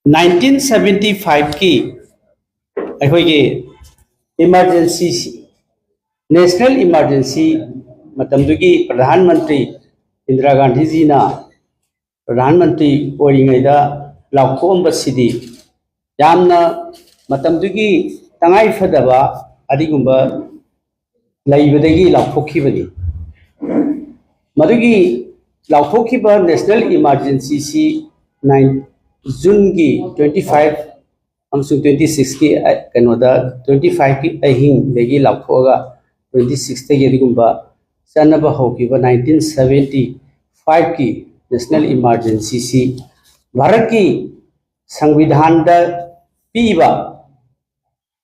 1975 की अखोई emergency national emergency मतमदुगी प्रधानमंत्री इंदिरा गांधी जी ना प्रधानमंत्री ओरिङैदा लाउथोंबसिदी यामना मतमदुगी तंगाई फदबा अदिगुंबा लैबदगी लाउथोखिबनी मदुगी लाउथोखिबा नेशनल इमरजेंसी सी 9 जून की 25 अमसुंग 26 की कनोदा 25 की अहिंग देगी लाउथोगा 26 ते गेदिगुंबा सनबा होकिबा 1975 की नेशनल इमरजेंसी सी भारत की संविधान दा पीबा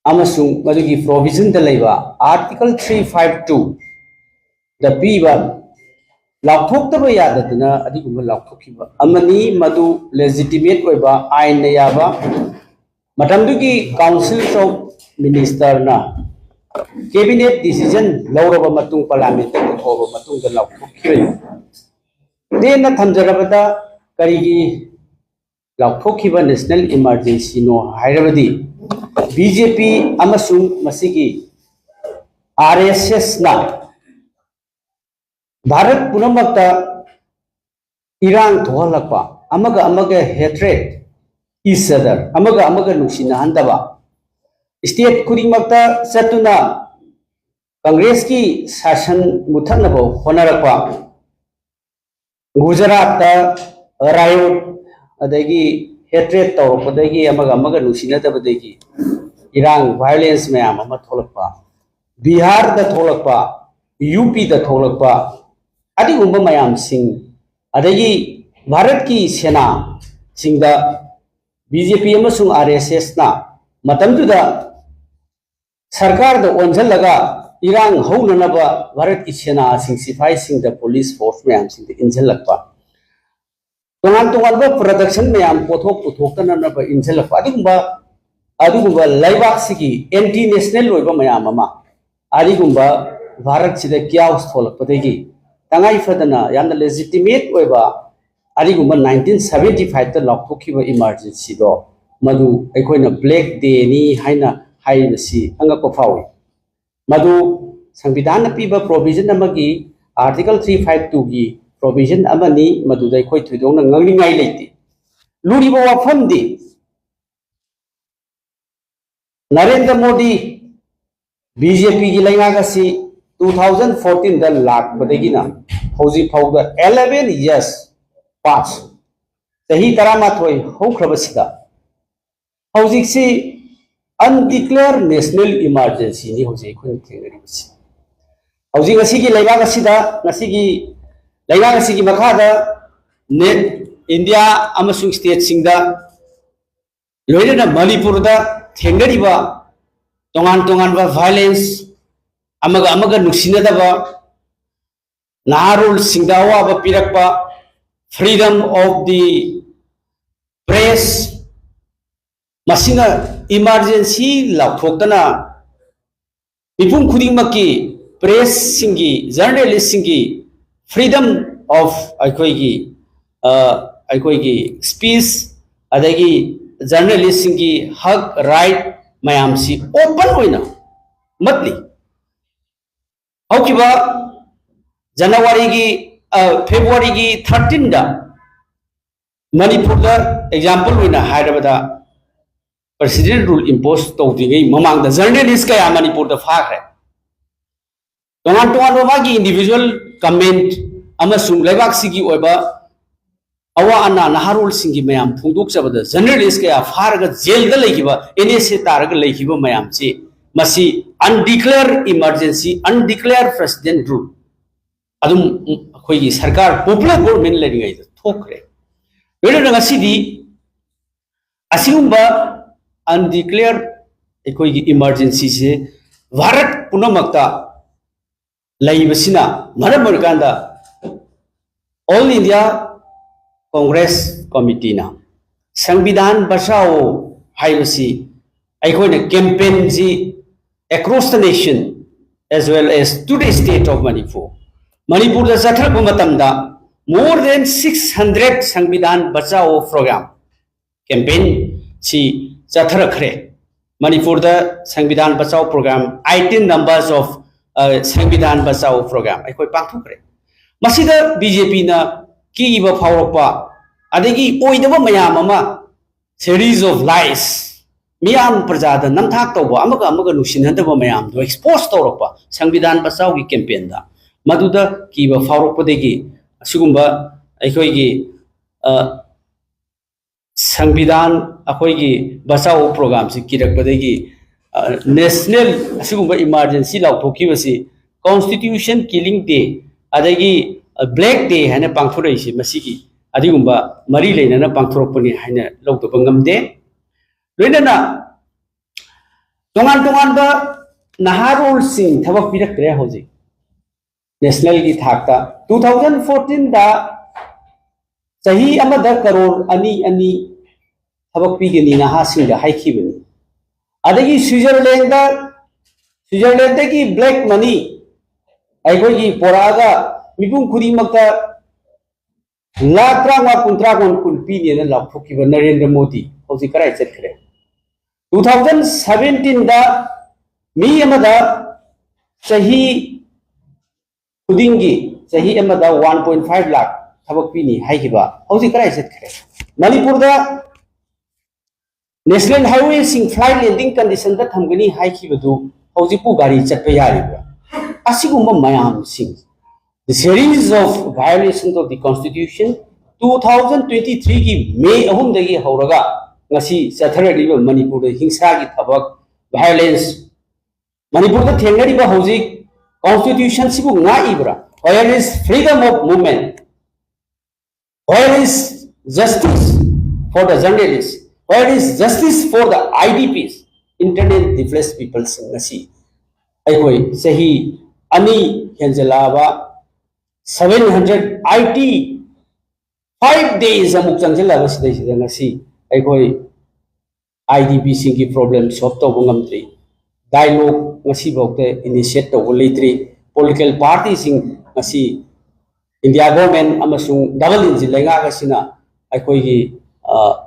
अमसुंग मदुगी प्रोविजन दा लेबा आर्टिकल 352 दा पीबा लाउथोक्तबा यादतना अदिगुंबा लाउथोखिबा अमनी मदु लेजिटिमेट ओइबा आइन याबा मतमदुगी काउंसिल ऑफ मिनिस्टर ना कैबिनेट डिसीजन लौरबा मतुंग पार्लियामेंट होबा मतुंग दा लाउथोखिबा देना थमजरबदा करिगी लाउथोखिबा नेशनल इमरजेंसी नो हायरबदी बीजेपी अमसुंग मसिगी आरएसएस ना भारत पुनमक्ता इरांग थोहलकपा अमगा हेट्रेड इच अदर अमगा नुसिनहंदबा स्टेट खुदिंगमक्ता चतुना कांग्रेस की शासन मुथनबो होनरकपा गुजरात रायोट अदगी हेट्रेड तौरपदगी अमगा नुसिनदबदगी इरांग वायलेंस मैम अमा थोलकपा बिहार दा थोलकपा यूपी दा थोलकपा अदिगुंबा मयाम सिंह अदगी भारत की सेना सिंह बीजेपी अमसुंग आरएसएस ना मतमदुदा सरकार दा ओंझलगा इरांग हौननबा भारत की सेना सिंह सिपाही सिंह दा पुलिस फोर्स मैम सिंह दा इंझलकपा तोंगान प्रोडक्शन मैम पोथोक पुथोकतननबा इंझलकपा अदिगुंबा लैबाक सिगी एंटी नेशनल ओइबा मैम अमा अदिगुंबा भारत सिदा क्याउस थोलकपदगी तंगाई फदना यामना लेजिटिमेट ओइबा अदिगुंबा 1975 ता लाउथोखिबा इमरजेंसी दो मदु अखोइना ब्लैक डे नि हाइना हाइबसी अंगको फावी मदु संविधान पीबा प्रोविजन अमगी आर्टिकल 352 की प्रोविजन अमनी मदुदा अखोइ थुइदोंना ngangningai leiti लुरिबा वाफमदी नरेंद्र मोदी बीजेपी की लैंगागसी 2014 दा लाखबदगिना हौजी फाउदा 11 years पास सही तरामाथोय हौख्रबसिदा हौजिक्सी अनडिक्लेयर नेशनल इमरजेंसी नि हौजी खुन थेंगरिबसी हौजी ngasi की लैंगागसीदा ngasi की लैंगागसी की मखादा नेट इंडिया अमसुंग स्टेट सिंगदा लोइना मणिपुर दा थेंगरिबा तोंगान वायलेंस अमगा नुसिनदबा नारुल सिंगदावा पिरकपा फ्रीडम ऑफ द प्रेस मसिना इमरजेंसी लाउथोक्तना मिपुम खुदिंगमकी प्रेस सिंगी जर्नलिस्ट सिंगी फ्रीडम ऑफ अखोइगी स्पीच अदगी जर्नलिस्ट सिंगी हक राइट मैम सी ओपन होइना मतली हौकिबा जनवरी की फेब्रुआरी की 13 दा मणिपुर दा एग्जांपल होइना हायरबदा प्रेसिडेंट रूल इंपोज तौदिगै ममांग दा जर्नलिस्ट कया मणिपुर दा फाखरे तोंगान मागी इंडिविजुअल कमेंट अमसुंग लेबाक सिगी ओइबा अवा अन्ना नहारुल सिंगी मैम फुंदुक चबदा जर्नलिस्ट कया फारगा जेल दा लेखिबा एनएसए तारगा लेखिबा मैम ची मसी undeclared emergency undeclared president rule अदुम अखोइगी सरकार पॉपुलर गवर्नमेंट लेरिङै थोखरे वेलना ngasiदी असिगुंबा अनडिक्लेयर अखोइगी इमरजेंसी से भारत पुनमक्ता लैबसिना मरम मरकांदा ऑल इंडिया कांग्रेस कमिटी ना संविधान बचाओ हाइबसी अखोइना कैंपेन जी across the nation as well as to the state of Manipur. Manipur da zathrak matamda more than 600 संविधान बचाओ programme campaign si chatharakhre Manipur da Sangbidan Bachao program 18 numbers of Sangbidan Bachao program aikoi pangthukre masida BJP na ki iba phawrokpa adegi oidaba mayam ama series of lies miyam prajada namthak tawba amaga nusinhandaba mayam do expose tawrokpa Sangbidan Bachao gi campaign da maduda ki iba phawrokpa degi asigumba aikoi gi Sangbidan akoi gi Bachao program si kirakpadegi national asigumba emergency lauthokhibasi constitution killing day adagi black day hana pangthuraisi masigi adigumba mari leinana pangthurokpani hana lautaba ngamde loinana tongan ba naharol sing thabak pirakre hoji national gi thakta 2014 da sahi amada karor ani thabak pigani naha singa haikibani adagi Switzerland ki black money aikoi gi poraga mipum khuri makta lakh tranga kuntra gon kulpi ne na laphuki ba Narendra Modi hoji karai chetkre 2017 da mi amada sahi kudingi sahi amada 1.5 lakh thabak pini haikiba hoji karai chetkre Manipur da national highway sing flight landing condition da thamgani haikibadu hoji pu gari chatpa yariba asigumba mayam sing the series of violations of the constitution 2023 ki May ahum dagi hauraga ngasi chatharadiba Manipur da hingsa gi thabak violence Manipur da thengnariba hoji constitution sibu nga ibra where is freedom of movement where is justice for the journalists where is justice for the IDPs internet displaced people ngasi aikoi sahi ani henjalaba 785 days amuk changjala sidai sida ngasi aikoi IDP singi problem solve to ngamtri dialogue ngasi bokte initiate to leitri political party sing ngasi India government amasung double engine lenga gasina aikoi gi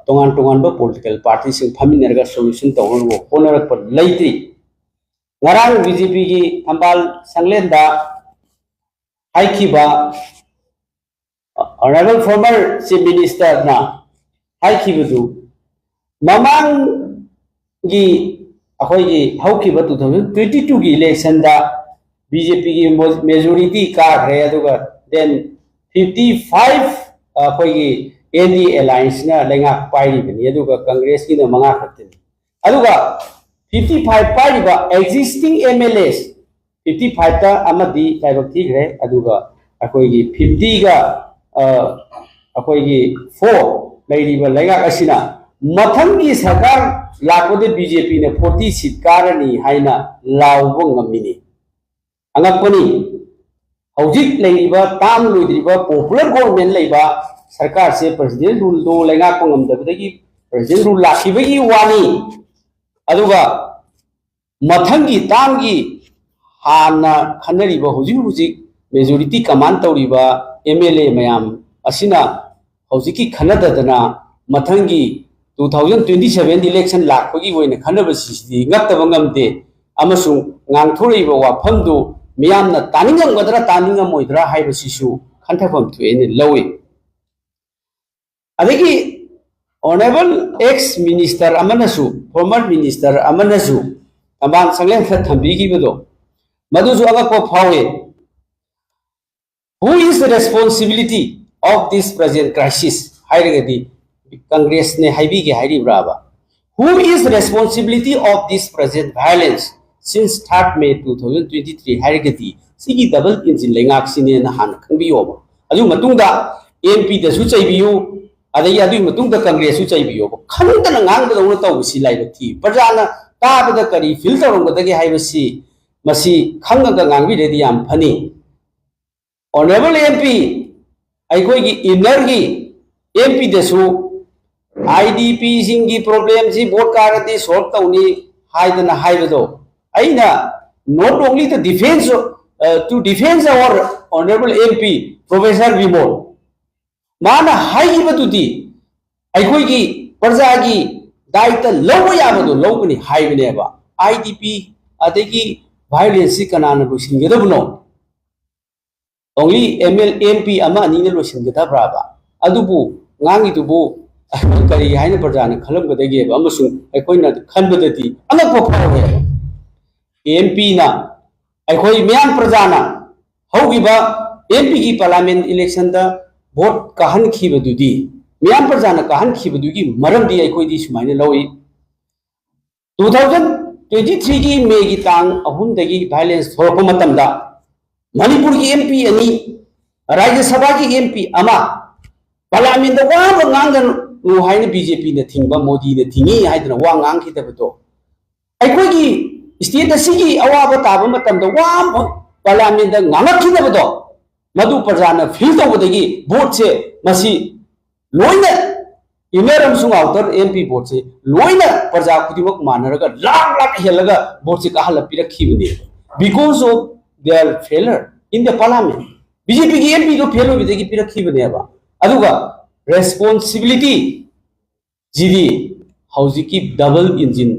tongan ba political party sing faminarga solution to honor पर leitri ngarang BJP gi Imphal sanglenda haikiba honorable former chief minister na haikibudu mamang gi akoi gi haukiba 2022 gi election da BJP gi majority ka gre aduga then 55 akoi gi ND alliance na lenga pairi bani aduga congress ki na manga khatini aduga 55 pairi ba existing MLAs 55 ta amadi kaibak thigre aduga akoi gi 50 ga akoi gi 4 leiriba lenga asina mathangi sarkar lakode BJP ne 40 seat karani haina lawbo ngamini angakpani hojik leiriba tam loidriba popular government leiba सरकार से president rule दो लेगा Pangam दबदगी president rule लाखिबगी वानी अदुगा मथंगी तांगी हाना खनरिबा हुजी majority command तौरिबा MLA मयाम असिना हुजिकी खनददना मथंगी 2027 election लाखबगी वइने खनबसिदि ngaptaba ngamde amasung ngangthoriba wafamdu miyamna taningamgadra taningamoidra haibasisu khantafam thuene lawi adagi honorable ex minister amanasu former minister amanasu amang sanglen kha thambigi bedo madusu aga ko phawe who is the responsibility of this present crisis hairagadi congress ne haibigi hairi braba who is the responsibility of this present violence since 3rd May 2023 hairagadi sigi double engine lengak sine na han khangbiyo aju matungda MP da su chaibiyu adai adu matungda congress su chaibiyo khandana ngangda una tawsi laiba thi prajana tabada kari filter ongdagi haibasi masi khangaga ngangbi redi yam phani honorable MP aigoi gi inner gi MP desu IDP singi problem si vote karati solve tawni haidana haibado aina not only the defense to defend our honorable MP Professor Vimol mana haibadudi aigoi gi प्रजा की दायित्व लौब याबदो लौबनी हाइबनेबा IDP अदगी violence कनाना लोसिनगदबनो ओनली एमएल एमपी अमा अनीने लोसिनगदब्राबा अदुबु ngangidubu kari haina prajana khalamgadagi amasung aikoina khanbadati angakpa phawe MP na aikoi myam prajana hogiba MP ki parliament election da vote kahan khibadudi myam prajana kahan khibadugi maramdi aikoi di sumaina lawi 2023 ki May ki tang ahum dagi violence thorpa matamda Manipur ki MP ani Rajya Sabha ki MP ama Parliament da wa ngangan nu haina BJP na thingba Modi na thingi haidna wa ngang khidabto aikoi ki state asigi awaba taba matam da wa Parliament da ngangak khidabto madu prajana feel tawdagi vote se masi loina imeram sung outer MP vote se loina praja kudimak manaraga lak helaga vote se kahala pirakhibni because of their failure in the parliament BJP ki MP do failure bidagi pirakhibni aba aduga responsibility jidi hauziki double engine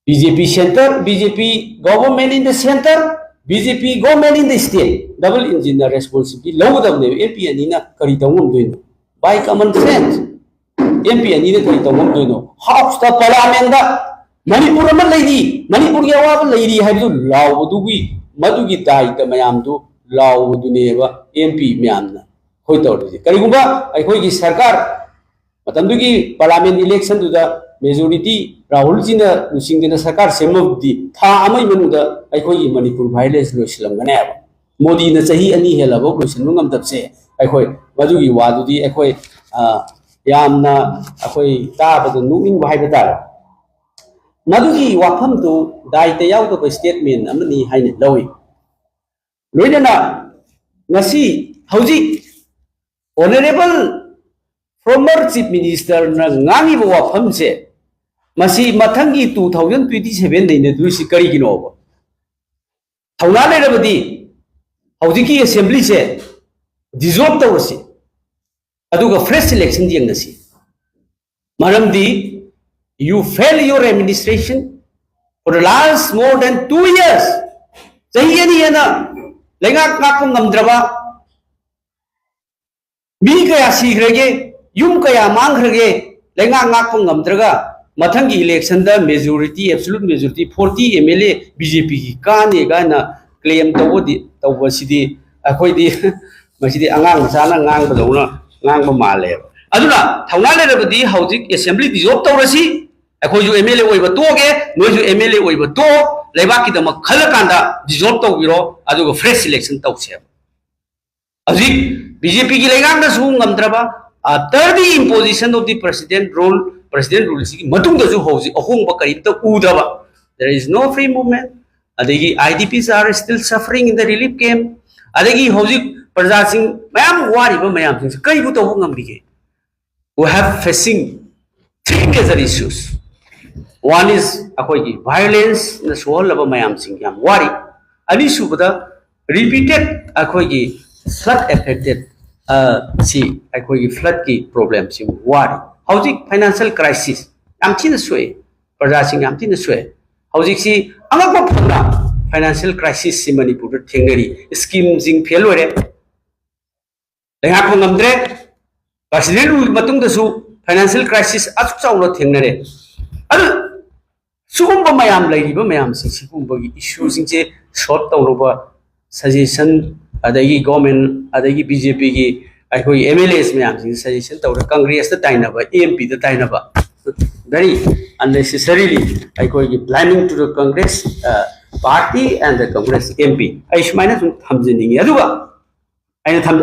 BJP center BJP government in the center BJP government in the state double engine na responsibility low dabne MP anina kari tawum doino by common sense MP anina kari tawum doino half the parliament da Manipur ma lady Manipur ya wa lady haidu law dugi madugi dai ta mayam du law du neba MP myamna hoi tawdi kari gumba ai khoi gi sarkar matam du gi parliament election du da majority Rahul ji na lusingdina sarkar semobdi tha amai manu da ai khoi gi Manipur violence lo silam gane ba Modi na chahi ani hela bo lo silung am tapse ai khoi madu gi wa du di ai khoi yamna ai khoi ta ba du nuing ba hai ba tar madu gi wafam tu dai te yaw to statement amani haine lawi loina ngasi hauji honorable former chief minister na ngangi bo wafam se masi mathangi 2027 nei ne du si kari gi no ba Thouna Leirabadi hauji ki assembly se dissolve tawasi aduga fresh election jengasi maramdi you fail your administration for the last more than 2 years chahi ani yana lengak ngakam ngamdraba mi kaya sigrege yum kaya mangrege lengak ngakam ngamdraga mathangi election da majority absolute majority 40 MLA BJP ki kane gana claim tawasidi akhoi di masidi angang sana ngang badona ngang ba male aduna Thouna Leirabadi hauji assembly dissolve tawrasi akhoi ju MLA oiba toge noi ju MLA oiba to leibak ki dama khala kanda dissolve tawbiro aduga fresh election tawse aji BJP ki lengang na su ngamdraba after the imposition of the president rule si matung da ju hauji ahong ba kari ta udaba there is no free movement adegi IDPs are still suffering in the relief camp adegi hauji praja sing mayam wari ba mayam sing kai bu taw ngam bige we have facing three major issues one is akoi ki violence na sohol ba mayam sing yam wari ani subada repeated akoi ki flood affected si akoi ki flood ki problem sing wari hauji financial crisis am thina soe praja sing am thina soe hauji si angakpa phanga financial crisis si Manipur thengnari scheme jing fail ore lenga ngamdre president rule matung da su financial crisis achuk chawlo thengnare adu sugumba mayam lairiba mayam sing sigumba gi issue sing che short tawloba suggestion adagi government adagi BJP gi aikoi MLAs mayam sing suggestion tawra Congress ta tainaba MP ta tainaba very unnecessarily aikoi gi planning to the Congress party and the Congress MP aishmaina sum thamjeningi aduga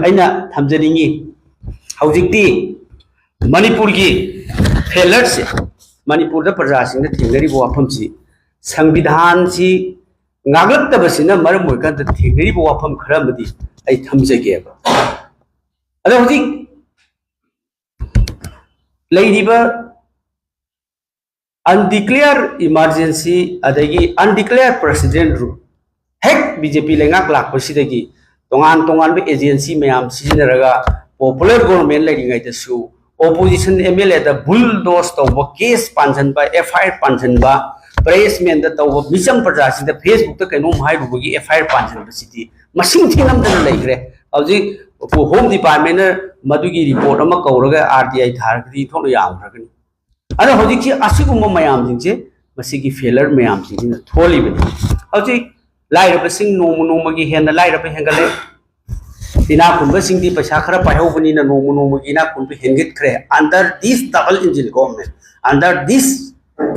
aina thamjeningi haujikti Manipur gi failure se Manipur da praja sing na thingnari bo wafam si संविधान से नागरिकता मरम theory वाफम खरमदी थमजगे अद undeclared emergency undeclared president rule हेक BJP लेंगाक लापसिदगी तोंगान तोंगान एजेंसी मैम सिजनरगा पॉपुलर गवर्नमेंट लेरिंगाइदसु opposition MLA the bulldoze tauba case panjanba FIR panjanba pressman the tauba misam prajasi the Facebook the kaino mai rugi FIR panjanba city machine thinam dana leigre hauji home department madugi report ama kauraga RTI thargdi thonu yamgragani ana hauji ki asigumma mayam jingje masigi failure mayam jingina tholi bani hauji lairaba sing nomagi henda lairaba hengale tina kunba singdi paisa khara pahobani na nomagi na kunba hengit khre under this double engine government under this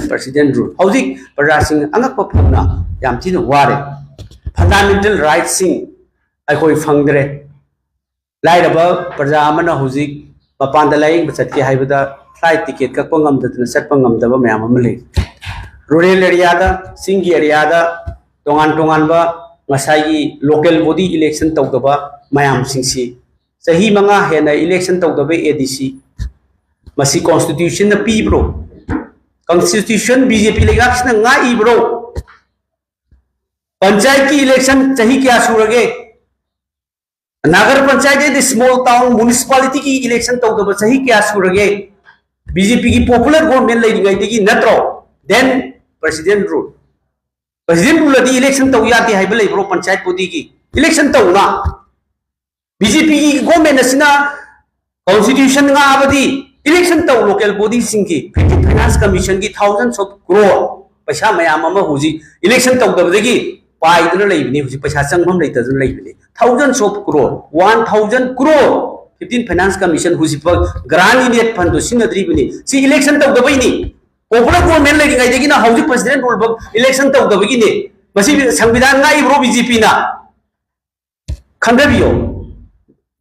president rule hauji praja sing angak phuna yam tin ware fundamental rights sing akoi phangdre lairaba praja amana hauji mapanda laing bachatki haibada flight ticket ka pangam dadna satpangam daba mayam amle rural area da singi area da tongan ba ngasai local body election tawdaba mayam singsi sahi manga hena election tawdaba ADC masi constitution na pi bro constitution BJP legaks na ngai bro panchayat ki election sahi kya surage nagar panchayat the small town municipality ki election tawdaba sahi kya surage BJP ki popular government lai ngai tegi natro then president rule president rule di election taw yati haibal bro panchayat body ki election taw na BJP ki government asina constitution nga abadi election taw local body sing ki finance commission ki thousands of crore paisa mayam ama huji election taw dabdagi pai dana leibni huji paisa changbam leitazun leibni thousands of crore 1000 crore 15 finance commission huji grant unit fund sinadri bini si election taw dabai ni popular government lai ngai degi na hauji president rule bak election taw dabagi ni masi sambidan ngai bro BJP na khandabiyo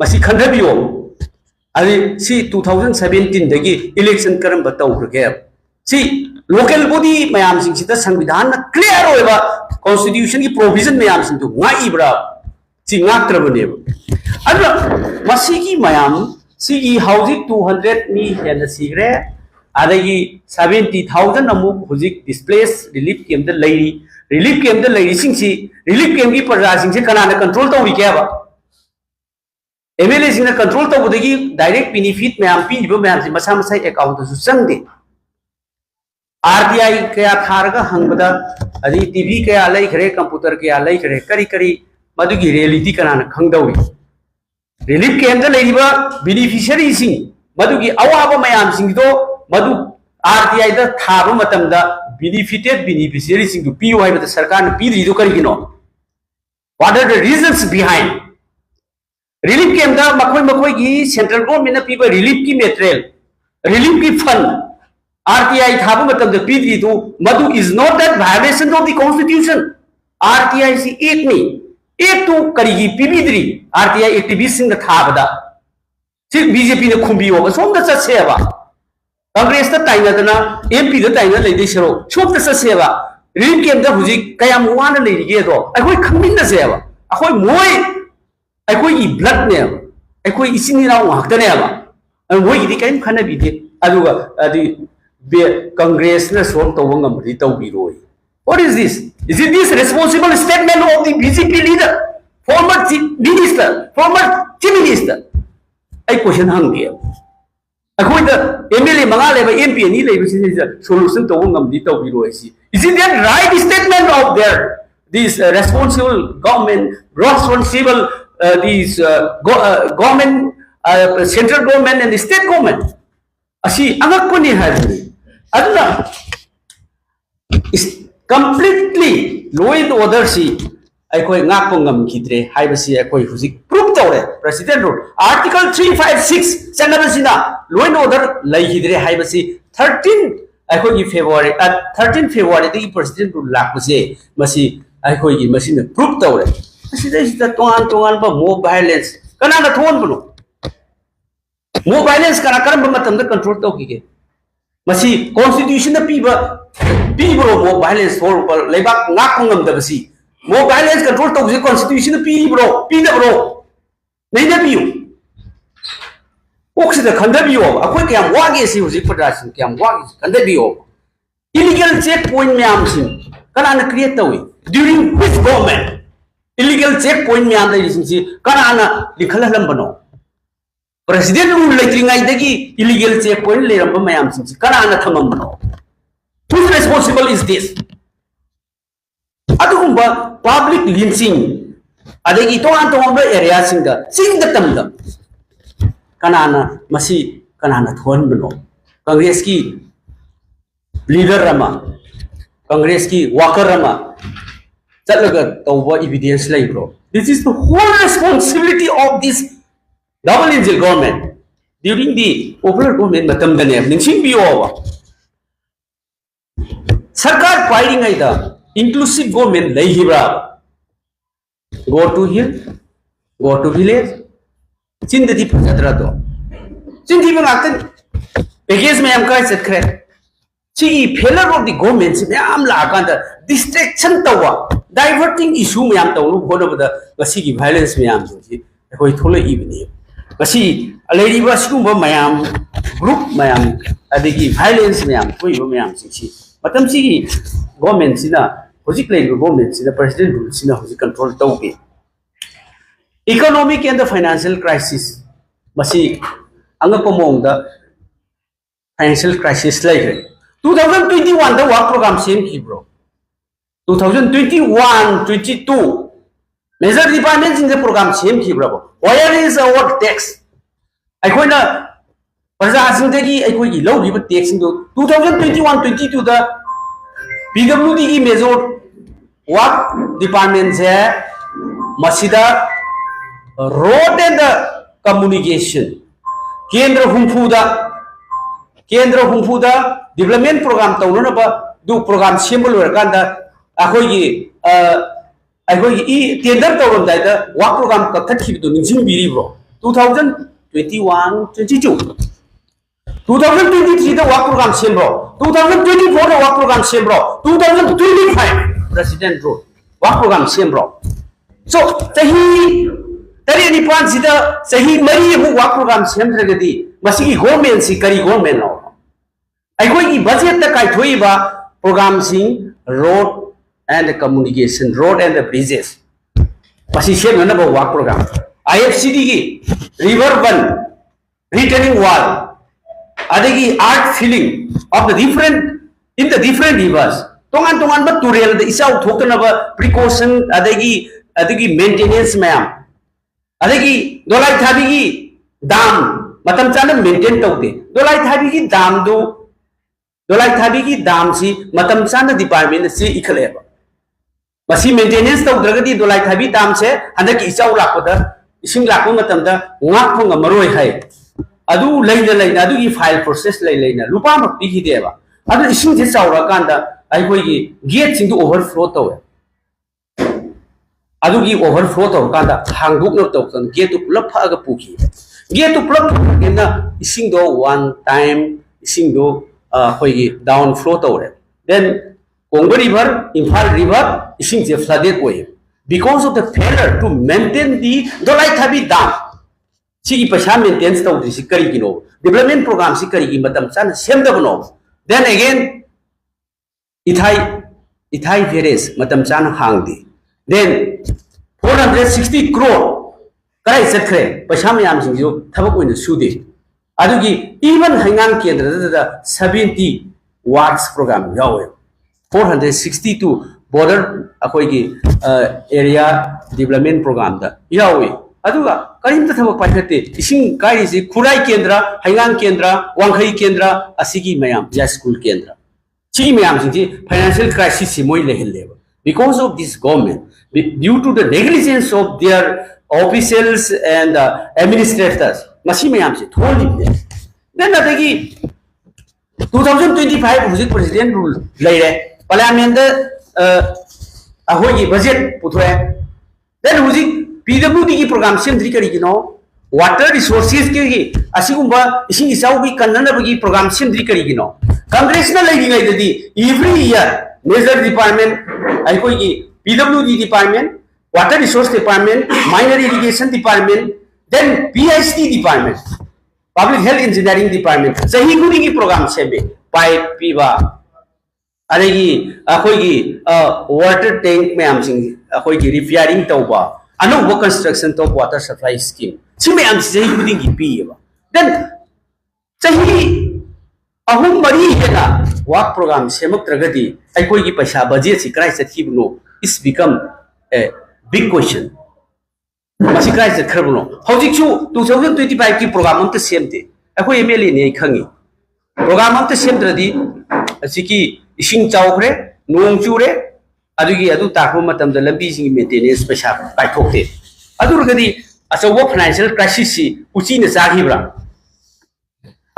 masi khandabiyo ali si 2017 dagi election karamba taw rage si local body mayam sing sita sambidan na clear hoiba constitution ki provision mayam sing tu ngai bra si ngakrabane adra masi ki mayam si gi hauji 200 ni hena sigre adagi 70,000 amuk huzik displaced relief camp the lady relief camp the lady singsi relief camp ki praja singse kanana control to wi kya ba MLA sing na control to budagi direct benefit mayam pi ba mayam si masa masa account su changde RTI kaya tharga hangbada adi TV kaya lai khare computer kaya lai khare kari kari madugi reality kanana khangdawi relief camp the lady ba beneficiary sing madugi awaba mayam sing do madu RTI da thaba matamda benefited beneficiaries sing to POI with the sarkar pi ri do karigino what are the reasons behind relief camp da makoi gi central government na piba relief ki material relief ki fund RTI thaba matamda pi ri do madu is not that violation of the constitution RTI si ek ni ek to karigi pibidri RTI activists sing da thaba da sik BJP ne khumbi ho som da chatse ba Congress the Taina MP the Taina lady show chop the Saseva relief camp the Huzik Kayam one lady gedo I quite come in the Seva I quite moi I quite eat blood name I quite eating it out the never and we became kind of it Aduga the Congress sort of Wangam Rito Biroi what is this is it this responsible statement of the BJP leader former minister former chief minister I question hungry Aku itu MLA mengalih MP ni lagi solution tu orang di tahu biru isi. Is it that right statement of their this responsible government, responsible these government, central government and the state government? Asi agak pun ni hari. Adalah is completely law and order si. Aku ngak pengam kita. Hai besi aku huzik proof tahu le. President rule Article 356 sangat besi na. Law and order lai hidre hai basi 13 akoi February 13 February the president rule lak basi masi akoi gi masi na proof tawre asida sida tongan ba mob violence kana na thon bulo mob violence kana karam ba matam da control taw ki ge masi constitution na pi bro mob violence for leibak ngak ngam da basi mob violence control taw ji constitution na pi da bro nei na piu Oksida khandabiyo akoi kyam wage si huji federation kyam wage khandabiyo illegal checkpoint myam sin kana create tawi during which government illegal checkpoint myam da sin si kana likhala lambano president rule leitringai dagi illegal checkpoint leiramba mayam sing kanana thamamno whose responsible is this adugumba public lynching adagi tongan tongan area sing da tamda kanana masi kanana thon bano congress ki leader rama congress ki worker rama chalaga tawba evidence lai bro this is the whole responsibility of this double engine government during the popular government matam dane ningsing biyo wa sarkar fighting aida inclusive government lai hibra go to hill go to village chindati phadra to chindi bangatan package me am kai setkre chi failure of the government me am la kan distraction tawa diverting issue me am tawu bodo da gasi gi violence me am so ji koi thole ibni gasi aleriba skumba mayam group mayam adigi violence me am koi me am si matam si government sina hojik lei government sina president rule sina hojik control tawge economic and the financial crisis masi anga pomong da financial crisis lai 2021 the work program same ki bro 2021-22 major departments in the program same ki bro where is our tax aikoina praja sing dagi aikoi gi low riba tax sing 2021-22 the PWD ki major work departments hai masida road and the communication kendra humfuda development program tawna ba du program symbol werkanda akoi gi tender tawron dai da work program ka thathi du ningsing biri bro 2021-22 2023 the work program symbol 2024 the work program symbol 2025 president road work program symbol so tahi tari ni pan sida sahi mari bu work program symbol masi government si kari government no aikoi ki budget ta kai thoi ba program sing road and communication road and the bridges masi shem na ba work program IFCD ki river ban retaining wall adagi art filling of the different in the different rivers tongan ba turel da isau thokna ba precaution adagi maintenance mayam adagi dolai thabi gi dam matam chana maintain tawte dolai thabi gi dam si matam chana department si ikhaleba masi maintenance tawdragadi dolai thabi dam se handaki isau lakpada ising lakpa matam da ngak phanga maroi hai adu leina adu gi file process leina lupa ma pi hi deba adu ising je chaura kanda ai koi gi gate sing du overflow tawe adu gi overflow taw kanda hangduk no taw kan gate tu pulap pha ga puki gate tu pulap na ising do one time ising do koi gi down flow taw then Congo river Imphal river ising je flooded way because of the failure to maintain the dolai thabi dam sigi paisa maintenance taw si kari gino development program si kari gi matam chan sem da bano then again ithai veres matam chan hangdi then 460 crore kai setkre paisa mayam sing jo thabak oina sude adugi even hangang kendra da 70 works program yawe 462 border akoi gi area development program da yawe aduga karim ta thabak paithate ising kai si khurai kendra hangang kendra wangkhai kendra asigi mayam ya school kendra chi mayam sing ji financial crisis si moi lehel because of this government due to the negligence of their officials and administrators masi mayam se tholi then adagi 2025 hujik president rule leire parliament ahogi budget puthre then hujik PWD ki program semdri kari gino water resources ke asigumba ising isau bi kannana bi program semdri kari gino congressional lagi ngai dadi every year major department ai koi ki PWD department water resource department minor irrigation department then PhD department public health engineering department sahi kuni ki program sembe pipe piba adagi akoi ki water tank me am sing akoi ki repairing tauba anu construction to water supply scheme si mayam si jahi kuding ki pi ba then jahi ahum mari hena work program semak tragadi ai koi ki paisa budget si krai sat ki no is become a big question masi krai sat kharbuno hojik chu 2025 ki program am ta semte ai koi MLA ne khangi program am ta semdradi asiki ising chawkhre nong chure adugi adu takho matam da lambi sing maintenance paisa pai thokte adu rugadi achawa financial crisis si uchi na chagibra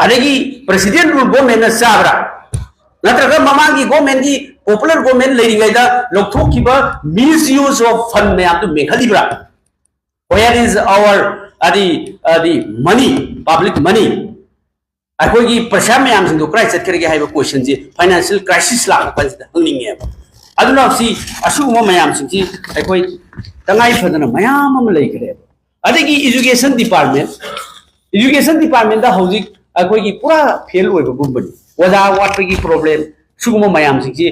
adagi president rule government na sabra natraga mamangi government ki popular government leiringai da lokthokkiba misuse of fund me am to mekhalibra where is our the money public money अखोई की Prussia ma'am Singh दो crisis करके हाइबा question जी financial crisis लाग पंसिदा हंगनिंगे अदुना सी असुगुम ma'am Singh जी अखोई तंगाई Fadna ma'am अम लेखरे अदगी education department दा हौजिक अखोई की पूरा फेल होइबा गुंबनी वदा वाट की प्रॉब्लम सुगुम मैम Singh ji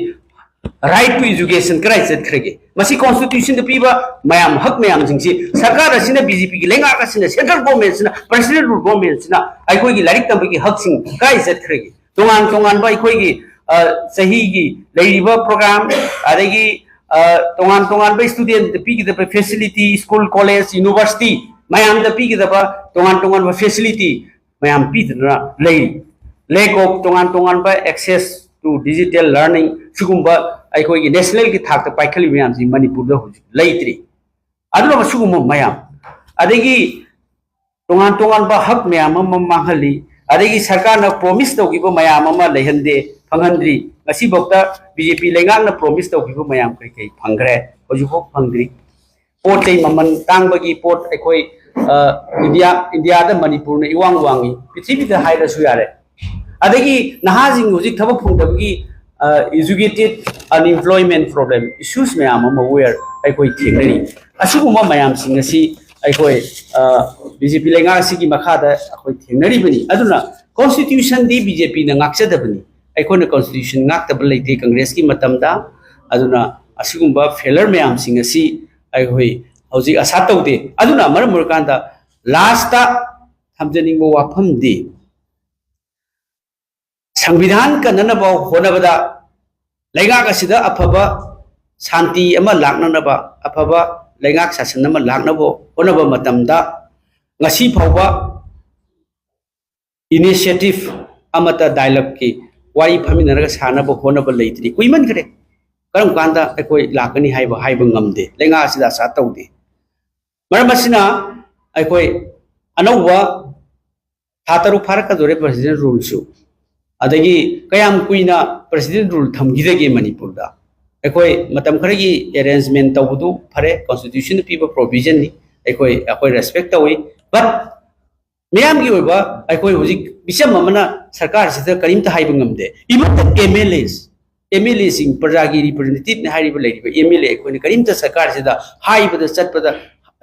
right to education crisis खरगे मसी constitution द पीबा मैम हक मैम सिंह जी सरकार असिना बीजेपी की लेंगा असिना सेंट्रल गवर्नमेंट सिना प्रेसिडेंट गवर्नमेंट सिना अखोई की लारिक तंब की हक सिंह crisis खरगे तोंगान बा अखोई की सही की लेरिबा प्रोग्राम अरेगी तोंगान बा स्टूडेंट द पी की the facility school college university ma'am the P की द तोंगान बा फैसिलिटी मैम पी दना लेरी lack of तोंगान बा access to digital learning सुगुम्बा अखोई की नेशनल की थाक पाइखली मैम जी मणिपुर दा हुजि लेत्री अदुना सुगुम मैम अदगी तोंगान बा हक मैम मांगहली अदगी सरकार ना प्रॉमिस तौगिबो मैम लेहंदे फंगंद्री ngasi bokta BJP lengang na promise taugibo मैम kai फंगरे होजुबो फंगद्री पोट कै ममन तांगबगी पोट अखोई इंडिया दा मणिपुर ना इवांग वांगी पृथ्वी दा हाइरा सु यारे अदगी नहाजिंग हुजि थबक फुंगदबगी educated unemployment problem issues मैम aware अखोई थेंगनी असुगुम मैम सिंग asi अखोई BJP lengang sigi makhada अखोई थेंगनरी बनी अदुना constitution दी BJP ना ngakchadabani अखोना constitution ngaktab leite congress की matamda अदुना असुगुम्बा failure मैम सिंग asi अखोई हौजि आशा तौदे अदुना मरम मुरकांदा last ता थमजनिंगबो वाफम दी संविधान का ननबा होनबदा लेगाक असिदा अफबा शांति अमा लाकननबा अफबा लेगाक शासन अमा लाकनबो होनबा मतमदा ngasi phawba initiative amata dialogue ki wari phaminaraga sanaba honaba leitri kuiman kare karam kanda ekoi lakani haiba ngamde lenga asida sa taude maramasina ekoi anauwa thataru faraka dore president rule su adagi kayam kuina president rule thamgidage manipur da ekoi matam kharagi arrangement tawdu phare constitution piba provision ni ekoi respect tawi but miyam gi oiba ekoi hojik bisam amana sarkar sida karimta haiba ngamde even the MLA sing praja gi representative ne hariba leiba MLA ekoi ne karimta sarkar sida haiba da chatpada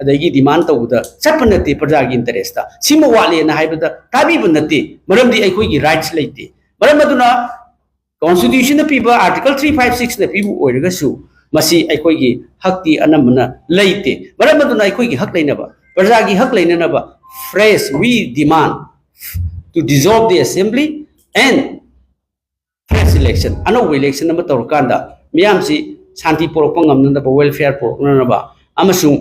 adagi demand tawda chatpanate praja gi interest ta sima wale na haiba da tabi bunate maramdi ekoi gi rights leite मरमदुना constitution na piba article 356 na pibu oiragasu masi aikoi gi hakti anamna leite maramaduna aikoi gi hak leinaba praja gi hak leinanaba fresh we demand to dissolve the assembly and fresh election ano election na torkanda miyam si shanti porok ngamna ba welfare porok na ba amasung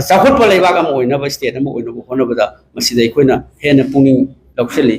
chawkhot pa leiba am oina ba state am oina ba honaba da masi dai koina hena punging lokseli